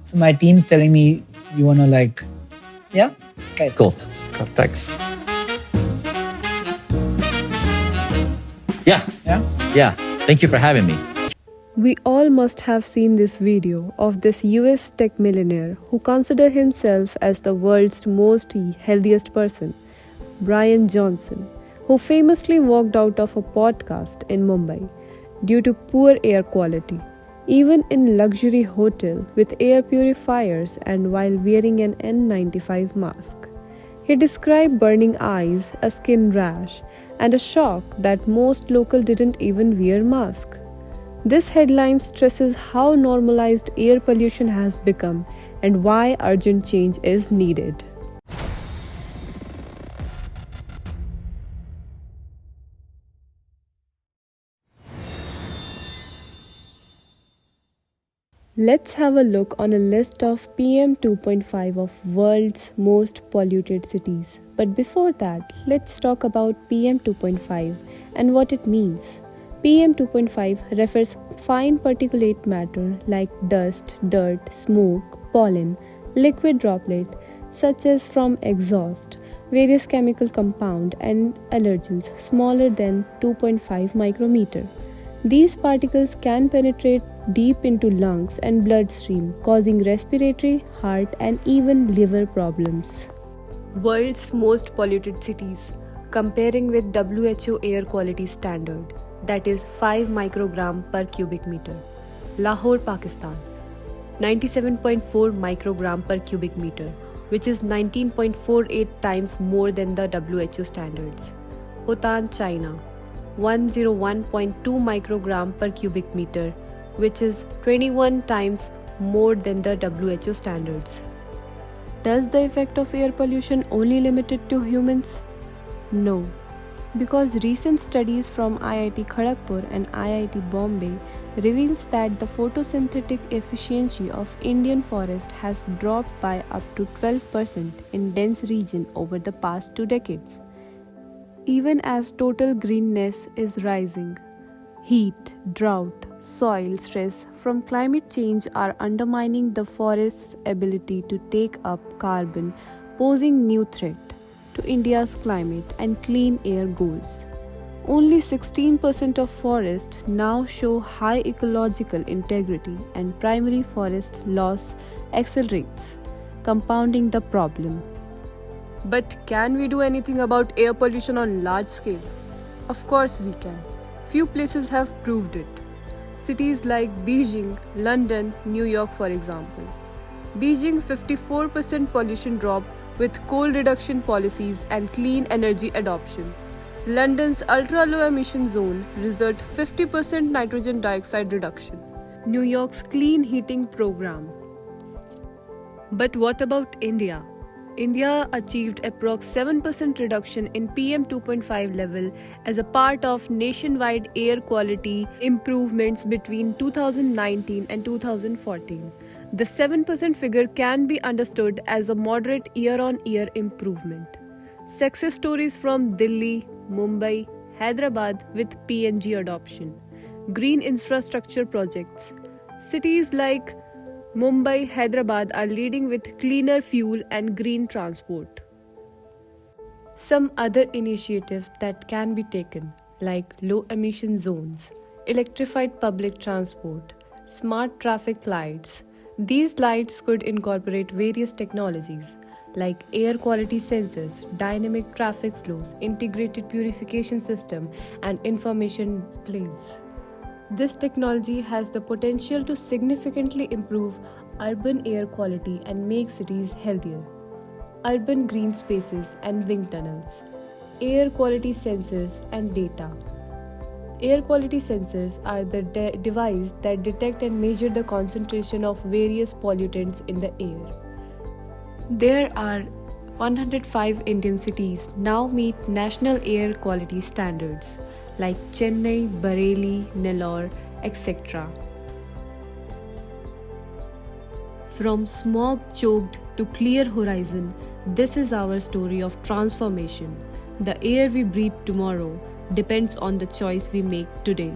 So my team's telling me you wanna yeah, guys. Cool. Thanks. Yeah. Yeah. Thank you for having me. We all must have seen this video of this US tech millionaire who considers himself as the world's most healthiest person, Brian Johnson, who famously walked out of a podcast in Mumbai due to poor air quality, even in luxury hotel with air purifiers and while wearing an N95 mask. He described burning eyes, a skin rash, and a shock that most local didn't even wear mask. This headline stresses how normalized air pollution has become and why urgent change is needed. Let's have a look on a list of PM 2.5 of world's most polluted cities. But before that, let's talk about PM 2.5 and what it means. PM 2.5 refers fine particulate matter like dust, dirt, smoke, pollen, liquid droplet such as from exhaust, various chemical compound and allergens smaller than 2.5 micrometer. These particles can penetrate deep into lungs and bloodstream, causing respiratory, heart and even liver problems. World's most polluted cities, comparing with WHO air quality standard, that is 5 microgram per cubic meter. Lahore, Pakistan, 97.4 microgram per cubic meter, which is 19.48 times more than the WHO standards. Hotan, China, 101.2 microgram per cubic meter, which is 21 times more than the WHO standards. Does the effect of air pollution only limited to humans? No. Because recent studies from IIT Kharagpur and IIT Bombay reveals that the photosynthetic efficiency of Indian forest has dropped by up to 12% in dense region over the past 2 decades. Even as total greenness is rising, heat, drought, soil stress from climate change are undermining the forest's ability to take up carbon, posing new threat to India's climate and clean air goals. Only 16% of forests now show high ecological integrity and primary forest loss accelerates, compounding the problem. But can we do anything about air pollution on large scale? Of course we can. Few places have proved it. Cities like Beijing, London, New York for example. Beijing 54% pollution drop with coal reduction policies and clean energy adoption. London's ultra-low emission zone result 50% nitrogen dioxide reduction. New York's clean heating program. But what about India? India achieved approx 7% reduction in PM 2.5 level as a part of nationwide air quality improvements between 2019 and 2014. The 7% figure can be understood as a moderate year-on-year improvement. Success stories from Delhi, Mumbai, Hyderabad with PNG adoption. Green infrastructure projects. Cities like Mumbai, Hyderabad are leading with cleaner fuel and green transport. Some other initiatives that can be taken like low emission zones, electrified public transport, smart traffic lights. These lights could incorporate various technologies like air quality sensors, dynamic traffic flows, integrated purification system, and information displays. This technology has the potential to significantly improve urban air quality and make cities healthier. Urban green spaces and wind tunnels. Air quality sensors and data. Air quality sensors are the device that detect and measure the concentration of various pollutants in the air. There are 105 Indian cities now meet national air quality standards like Chennai, Bareilly, Nellore, etc. From smog-choked to clear horizon, this is our story of transformation. The air we breathe tomorrow depends on the choice we make today.